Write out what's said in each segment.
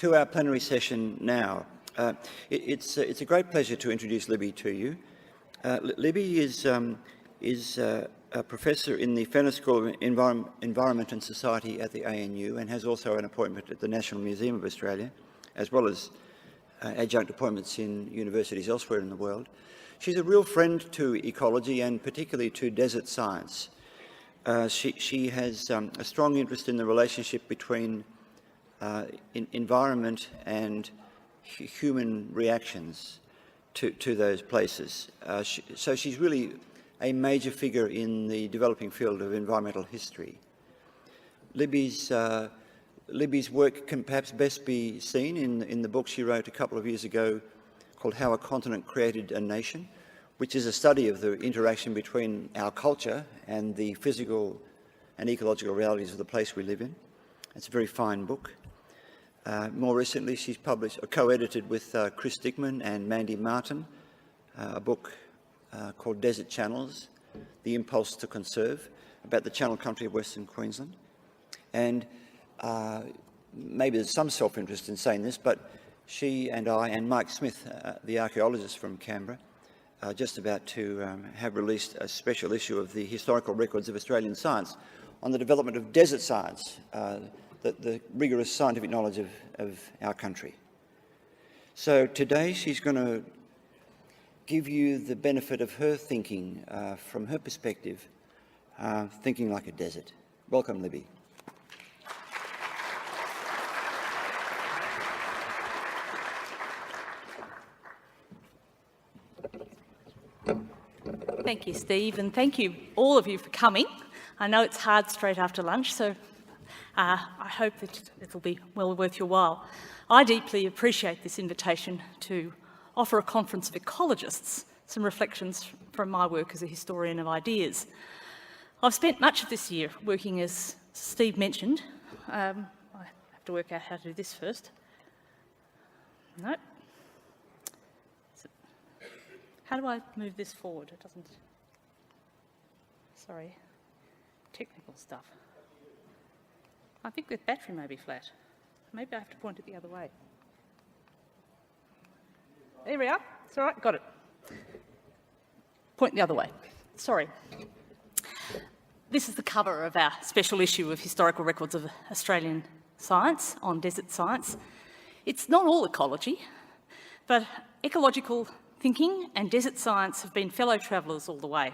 to our plenary session now. It's a great pleasure to introduce Libby to you. Libby is a professor in the Fenner School of Environment and Society at the ANU and has also an appointment at the National Museum of Australia, as well as adjunct appointments in universities elsewhere in the world. She's a real friend to ecology and particularly to desert science. She has a strong interest in the relationship between environment and human reactions to those places. So she's really a major figure in the developing field of environmental history. Libby's work can perhaps best be seen in the book she wrote a couple of years ago called How a Continent Created a Nation, which is a study of the interaction between our culture and the physical and ecological realities of the place we live in. It's a very fine book. More recently, she's published or co-edited with Chris Dickman and Mandy Martin a book called Desert Channels, The Impulse to Conserve, about the Channel Country of Western Queensland. And maybe there's some self-interest in saying this, but she and I and Mike Smith, the archaeologist from Canberra, are just about to have released a special issue of the Historical Records of Australian Science on the development of desert science, the rigorous scientific knowledge of our country. So today she's going to give you the benefit of her thinking from her perspective, thinking like a desert. Welcome, Libby. Thank you, Steve, and thank you, all of you, for coming. I know it's hard straight after lunch, so I hope that it'll be well worth your while. I deeply appreciate this invitation to offer a conference of ecologists some reflections from my work as a historian of ideas. I've spent much of this year working, as Steve mentioned. I have to work out how to do this first. No. How do I move this forward? It doesn't... Sorry. Technical stuff. I think the battery may be flat. Maybe I have to point it the other way. There we are. It's all right. Got it. Point the other way. Sorry. This is the cover of our special issue of Historical Records of Australian Science on desert science. It's not all ecology, but ecological thinking and desert science have been fellow travellers all the way.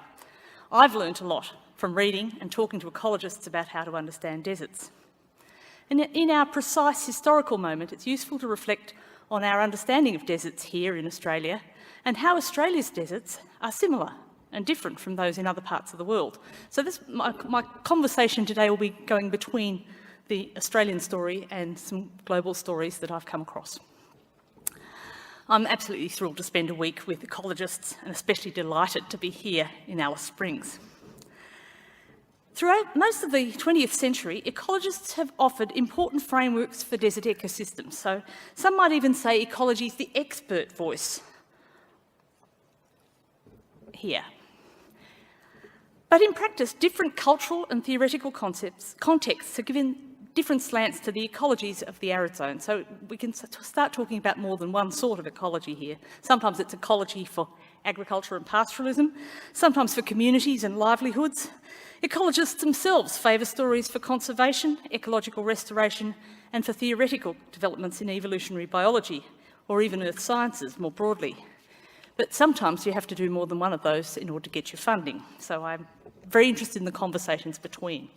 I've learnt a lot from reading and talking to ecologists about how to understand deserts. And in our precise historical moment, it's useful to reflect on our understanding of deserts here in Australia and how Australia's deserts are similar and different from those in other parts of the world. So my conversation today will be going between the Australian story and some global stories that I've come across. I'm absolutely thrilled to spend a week with ecologists and especially delighted to be here in Alice Springs. Throughout most of the 20th century, ecologists have offered important frameworks for desert ecosystems. So some might even say ecology is the expert voice here. But in practice, different cultural and theoretical contexts are given different slants to the ecologies of the arid zone. So we can start talking about more than one sort of ecology here. Sometimes it's ecology for agriculture and pastoralism, sometimes for communities and livelihoods. Ecologists themselves favour stories for conservation, ecological restoration, and for theoretical developments in evolutionary biology, or even earth sciences more broadly. But sometimes you have to do more than one of those in order to get your funding. So I'm very interested in the conversations between.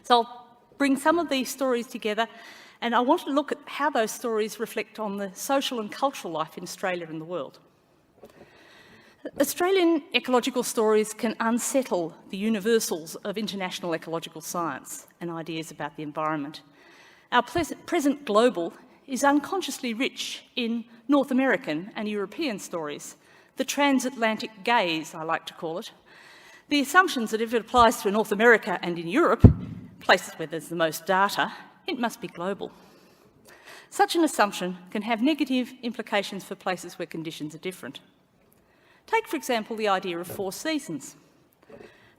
So I'll bring some of these stories together, and I want to look at how those stories reflect on the social and cultural life in Australia and the world. Australian ecological stories can unsettle the universals of international ecological science and ideas about the environment. Our present global is unconsciously rich in North American and European stories, the Transatlantic Gaze, I like to call it. The assumptions that if it applies to North America and in Europe, places where there's the most data, it must be global. Such an assumption can have negative implications for places where conditions are different. Take, for example, the idea of 4 seasons.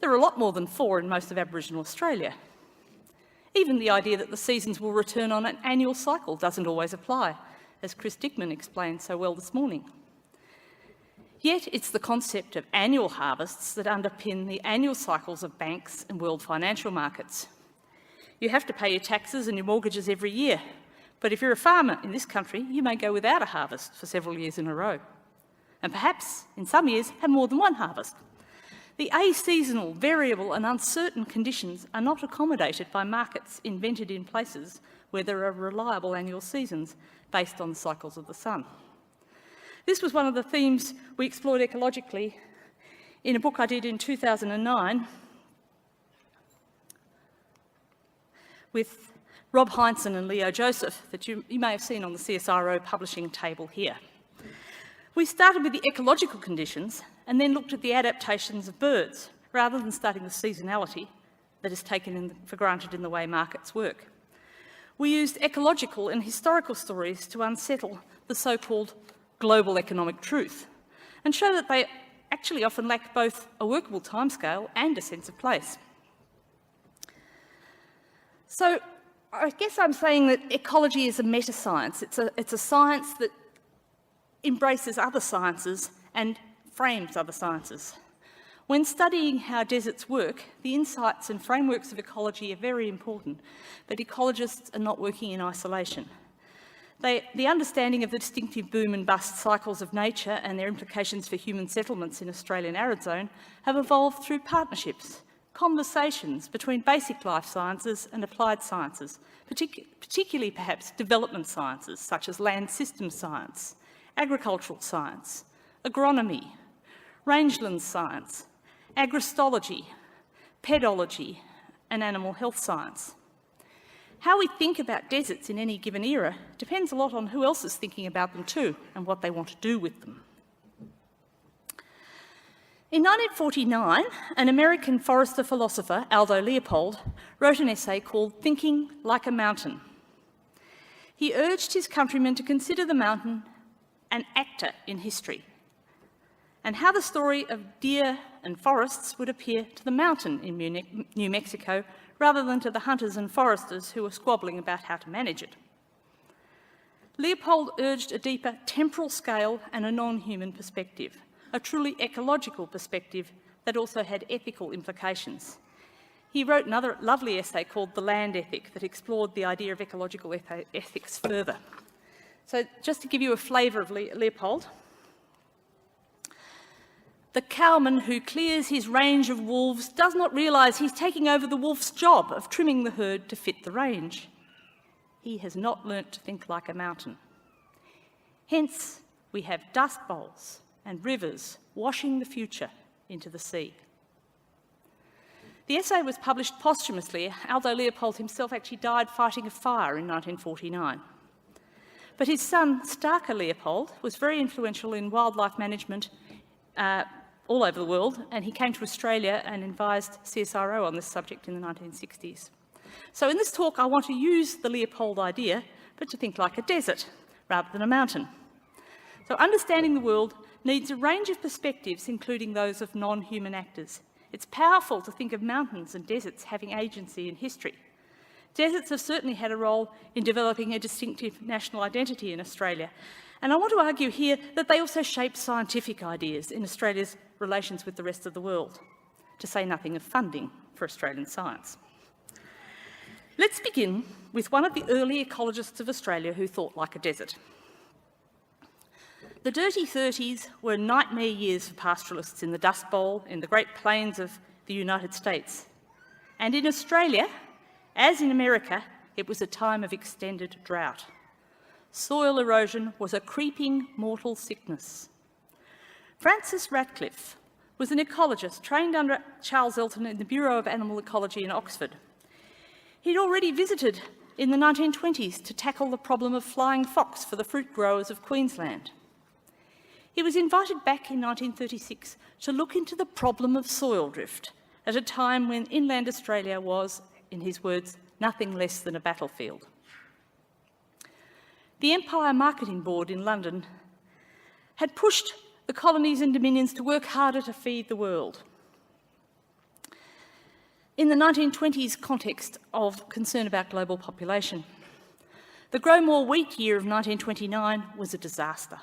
There are a lot more than 4 in most of Aboriginal Australia. Even the idea that the seasons will return on an annual cycle doesn't always apply, as Chris Dickman explained so well this morning. Yet it's the concept of annual harvests that underpin the annual cycles of banks and world financial markets. You have to pay your taxes and your mortgages every year, but if you're a farmer in this country, you may go without a harvest for several years in a row, and perhaps, in some years, have more than one harvest. The aseasonal, variable and uncertain conditions are not accommodated by markets invented in places where there are reliable annual seasons based on the cycles of the sun. This was one of the themes we explored ecologically in a book I did in 2009 with Rob Heinsohn and Leo Joseph that you may have seen on the CSIRO publishing table here. We started with the ecological conditions and then looked at the adaptations of birds, rather than studying the seasonality that is taken for granted in the way markets work. We used ecological and historical stories to unsettle the so-called global economic truth and show that they actually often lack both a workable timescale and a sense of place. So I guess I'm saying that ecology is a meta-science. It's a science that embraces other sciences and frames other sciences. When studying how deserts work, the insights and frameworks of ecology are very important, but ecologists are not working in isolation. The understanding of the distinctive boom and bust cycles of nature and their implications for human settlements in Australian arid zone have evolved through partnerships, conversations between basic life sciences and applied sciences, particularly perhaps development sciences such as land system science, agricultural science, agronomy, rangeland science, agristology, pedology, and animal health science. How we think about deserts in any given era depends a lot on who else is thinking about them too and what they want to do with them. In 1949, an American forester philosopher, Aldo Leopold, wrote an essay called Thinking Like a Mountain. He urged his countrymen to consider the mountain an actor in history, and how the story of deer and forests would appear to the mountain in New Mexico rather than to the hunters and foresters who were squabbling about how to manage it. Leopold urged a deeper temporal scale and a non-human perspective, a truly ecological perspective that also had ethical implications. He wrote another lovely essay called The Land Ethic that explored the idea of ecological ethics further. So just to give you a flavour of Leopold, the cowman who clears his range of wolves does not realise he's taking over the wolf's job of trimming the herd to fit the range. He has not learnt to think like a mountain. Hence, we have dust bowls and rivers washing the future into the sea. The essay was published posthumously. Aldo Leopold himself actually died fighting a fire in 1949. But his son, Starker Leopold, was very influential in wildlife management all over the world, and he came to Australia and advised CSIRO on this subject in the 1960s. So in this talk, I want to use the Leopold idea, but to think like a desert rather than a mountain. So understanding the world needs a range of perspectives, including those of non-human actors. It's powerful to think of mountains and deserts having agency in history. Deserts have certainly had a role in developing a distinctive national identity in Australia. And I want to argue here that they also shape scientific ideas in Australia's relations with the rest of the world, to say nothing of funding for Australian science. Let's begin with one of the early ecologists of Australia who thought like a desert. The dirty 30s were nightmare years for pastoralists in the Dust Bowl, in the Great Plains of the United States. And in Australia, as in America, it was a time of extended drought. Soil erosion was a creeping mortal sickness. Francis Radcliffe was an ecologist trained under Charles Elton in the Bureau of Animal Ecology in Oxford. He'd already visited in the 1920s to tackle the problem of flying fox for the fruit growers of Queensland. He was invited back in 1936 to look into the problem of soil drift at a time when inland Australia was, in his words, nothing less than a battlefield. The Empire Marketing Board in London had pushed the colonies and dominions to work harder to feed the world. in the 1920s context of concern about global population. The grow more wheat year of 1929 was a disaster.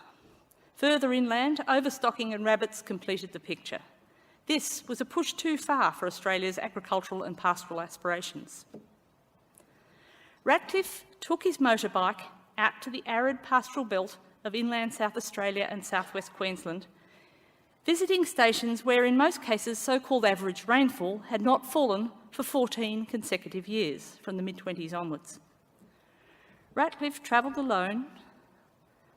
Further inland, overstocking and rabbits completed the picture. This was a push too far for Australia's agricultural and pastoral aspirations. Radcliffe took his motorbike out to the arid pastoral belt of inland South Australia and southwest Queensland, visiting stations where in most cases so-called average rainfall had not fallen for 14 consecutive years from the mid-20s onwards. Radcliffe travelled alone,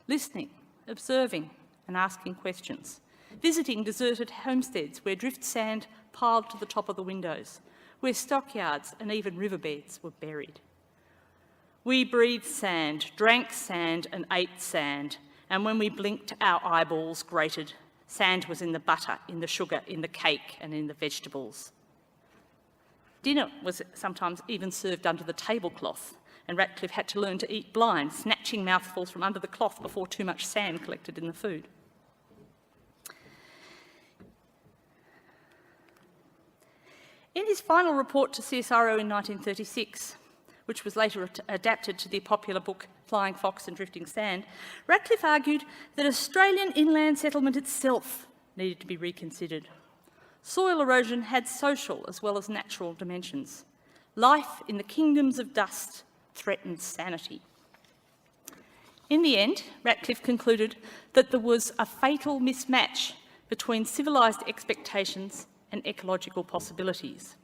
listening, observing and asking questions, visiting deserted homesteads where drift sand piled to the top of the windows, where stockyards and even riverbeds were buried. We breathed sand, drank sand and ate sand, and when we blinked, our eyeballs grated. Sand was in the butter, in the sugar, in the cake and in the vegetables. Dinner was sometimes even served under the tablecloth, and Radcliffe had to learn to eat blind, snatching mouthfuls from under the cloth before too much sand collected in the food. In his final report to CSIRO in 1936, which was later adapted to the popular book Flying Fox and Drifting Sand, Radcliffe argued that Australian inland settlement itself needed to be reconsidered. Soil erosion had social as well as natural dimensions. Life in the kingdoms of dust threatened sanity. In the end, Radcliffe concluded that there was a fatal mismatch between civilised expectations and ecological possibilities.